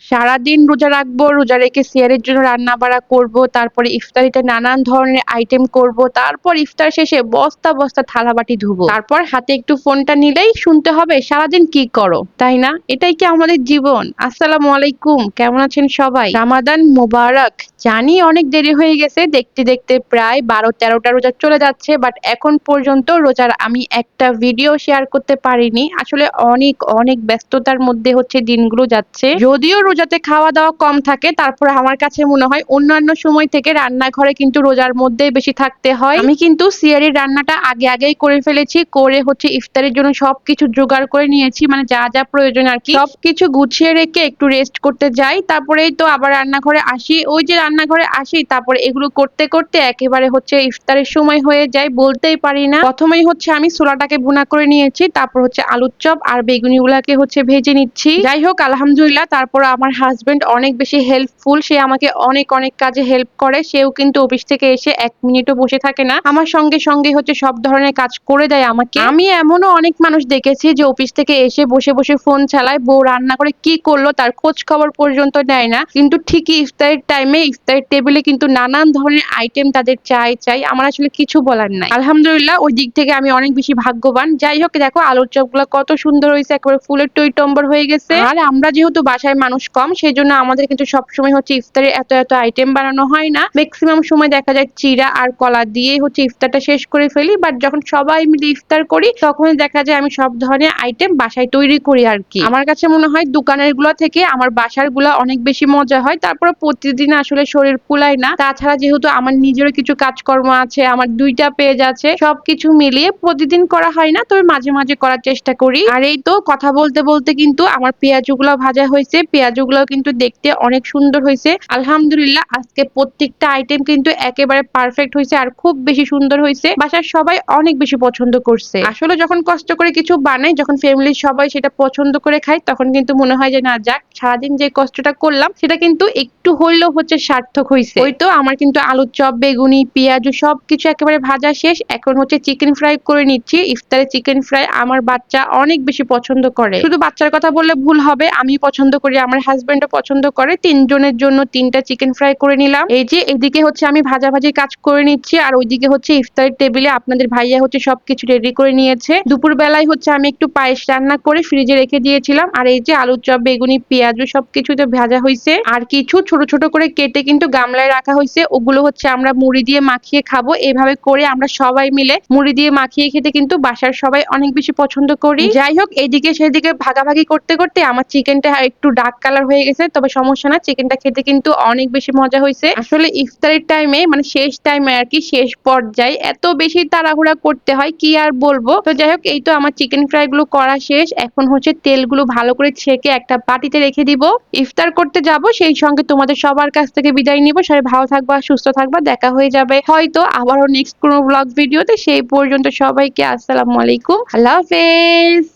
সারাদিন রোজা রাখবো, রোজা রেখে সিয়ারের জন্য রান্না বাড়া করব, তারপরে ইফতারিতে নানান ধরনের আইটেম করব, তারপর ইফতার শেষে বস্তা বস্তা থালাবাটি ধুবো, তারপর হাতে একটু ফোনটা নিলেই শুনতে হবে সারাদিন কি করো, তাই না? এটাই কি আমাদের জীবন? আসসালামু আলাইকুম, কেমন আছেন সবাই? রামাদান মোবারক। জানি অনেক দেরি হয়ে গেছে, দেখতে দেখতে প্রায় 12-13টা রোজা চলে যাচ্ছে, বাট এখন পর্যন্ত রোজার আমি একটা ভিডিও শেয়ার করতে পারিনি। আসলে অনেক অনেক ব্যস্ততার মধ্যে হচ্ছে দিনগুলো যাচ্ছে। যদিও রোজাতে খাওয়া দাওয়া কম থাকে, তারপর আমার কাছে মনে হয় অন্যান্য সময় থেকে রান্নাঘরে কিন্তু রোজার মধ্যে বেশি থাকতে হয়। আমি কিন্তু সিয়ারির রান্নাটা আগে আগেই করে ফেলেছি, করে হচ্ছে ইফতারের জন্য সবকিছু জোগাড় করে নিয়েছি, মানে যা যা প্রয়োজন আর কি সবকিছু গুছিয়ে রেখে একটু রেস্ট করতে যাই, তারপরেই তো আবার রান্নাঘরে আসি। ওই যে রান্নাঘরে আসি, তারপরে এগুলো করতে করতে একেবারে হচ্ছে ইফতারের সময় হয়ে যায়, বলতেই পারি না। প্রথমেই হচ্ছে আমি ছোলাটাকে ভুনা করে নিয়েছি, তারপর হচ্ছে আলুর চপ আর বেগুনি গুলাকে হচ্ছে ভেজে নিচ্ছি। যাই হোক, আলহামদুলিল্লাহ, তারপর আমার হাজবেন্ড অনেক বেশি হেল্পফুল, সে আমাকে অনেক অনেক কাজে হেল্প করে। সেও কিন্তু অফিস থেকে এসে 1 মিনিটও বসে থাকে না, আমার সঙ্গে সঙ্গে হচ্ছে সব ধরনের কাজ করে দেয় আমাকে। আমি এমনও অনেক মানুষ দেখেছি যে অফিস থেকে এসে বসে বসে ফোন চালায়, বউ রান্না করে কি করলো তার খোঁজ খবর পর্যন্ত নেয় না, কিন্তু ঠিকই ইফতারের টাইমে ইফতারের টেবিলে কিন্তু নানান ধরনের আইটেম তাদের চাই চাই। আমার আসলে কিছু বলার নাই, আলহামদুলিল্লাহ, ওই দিক থেকে আমি অনেক বেশি ভাগ্যবান। যাই হোক, দেখো আলুর চপগুলো কত সুন্দর হয়েছে, একেবারে ফুলের টইটম্বর হয়ে গেছে। আর আমরা যেহেতু বাসায় মানুষ কম, সেই জন্য আমাদের কিন্তু সবসময় হচ্ছে ইফতারে এত এত আইটেম বানানো হয় না। ম্যাক্সিমাম সময় দেখা যায় চিড়া আর কলা দিয়ে হচ্ছে ইফতারটা শেষ করে ফেলি, বাট যখন সবাই মিলে ইফতার করি তখন দেখা যায় আমি সব ধরনের আইটেম বাসায় তৈরি করি আর কি। আমার কাছে মনে হয় দোকানের গুলা থেকে আমার বাসার গুলা অনেক বেশি মজা হয়। তারপরে প্রতিদিন আসলে শরীর কুলায় না, তাছাড়া যেহেতু আমার নিজেরও কিছু কাজকর্ম আছে, আমার 2টা পেজ আছে, সবকিছু মিলিয়ে প্রতিদিন করা হয় না, তবে মাঝে মাঝে করার চেষ্টা করি। আর এই তো কথা বলতে বলতে কিন্তু আমার পেঁয়াজগুলো ভাজা হয়েছে, পেঁয়াজগুলো কিন্তু দেখতে অনেক সুন্দর হয়েছে। আলহামদুলিল্লাহ, আজকে প্রত্যেকটা আইটেম কিন্তু একেবারে পারফেক্ট হয়েছে আর খুব বেশি সুন্দর হয়েছে। বাসার সবাই অনেক বেশি পছন্দ করছে। আসলে যখন কষ্ট করে কিছু বানাই, যখন ফ্যামিলির সবাই সেটা পছন্দ করে খায়, তখন কিন্তু মনে হয় যে না, যাক, সারাদিন যে কষ্টটা করলাম সেটা কিন্তু একটু হইলেও হচ্ছে সার্থক হয়েছে। ওই তো আমার কিন্তু আলুর চপ, বেগুনি, পেঁয়াজ সবকিছু একেবারে ভাজা শেষ। এখন হচ্ছে চিকেন ফ্রাই করে নিচ্ছি। ইফতারে চিকেন ফ্রাই আমার বাচ্চা অনেক বেশি পছন্দ করে। শুধু বাচ্চার কথা বললে ভুল হবে, আমি পছন্দ করি, আমার হাজবেন্ডও পছন্দ করে। 3 জনের জন্য 3টা চিকেন ফ্রাই করে নিলাম। এই যে এদিকে হচ্ছে আমি ভাজাভাজি কাজ করে নিচ্ছি, আর ওইদিকে হচ্ছে ইফতারের টেবিলে আপনাদের ভাইয়া হচ্ছে সবকিছু রেডি করে নিয়েছে। দুপুর বেলায় হচ্ছে আমি একটু পায়েস রান্না করে ফ্রিজে রেখে দিয়েছিলাম, আর এই যে আলুর চপ, বেগুনি, পেঁয়াজ সবকিছু তো ভাজা হয়েছে, আর কিছু ছোট ছোট করে কেটে কিন্তু গামলায় রাখা হয়েছে। ওগুলো হচ্ছে আমরা মুড়ি দিয়ে মাখিয়ে খাবো। এভাবে করে আমরা সবাই মিলে মুড়ি দিয়ে মাখিয়ে খেতে কিন্তু বাসার সবাই অনেক বেশি পছন্দ করি। যাই হোক, এইদিকে সেদিকে ভাগাভাগি করতে করতে আমার চিকেনটা একটু ডার্ক কালার হয়ে গেছে, তবে সমস্যা না, চিকেনটা খেতে কিন্তু অনেক বেশি মজা হয়েছে। আসলে ইফতারের টাইমে, মানে শেষ টাইমে আর কি, শেষ পর্যায়ে এত বেশি তাড়াহুড়া করতে হয় কি আর বলবো। তো যাই হোক, এই তো আমার চিকেন ফ্রাই গুলো করা শেষ। এখন হচ্ছে তেলগুলো ভালো করে ছেঁকে একটা বাটিতে রেখে দিব। ইফতার করতে যাব, সেই সঙ্গে তোমাদের সবার কাছ থেকে বিদায় নিব। সবাই ভালো থাকবা, সুস্থ থাকবা, দেখা হয়ে যাবে হয়তো আবারও নেক্সট কোনো ব্লগ ভিডিওতে। সেই পর্যন্ত সবাইকে আসসালামু আলাইকুম, আল্লাহ হাফেজ।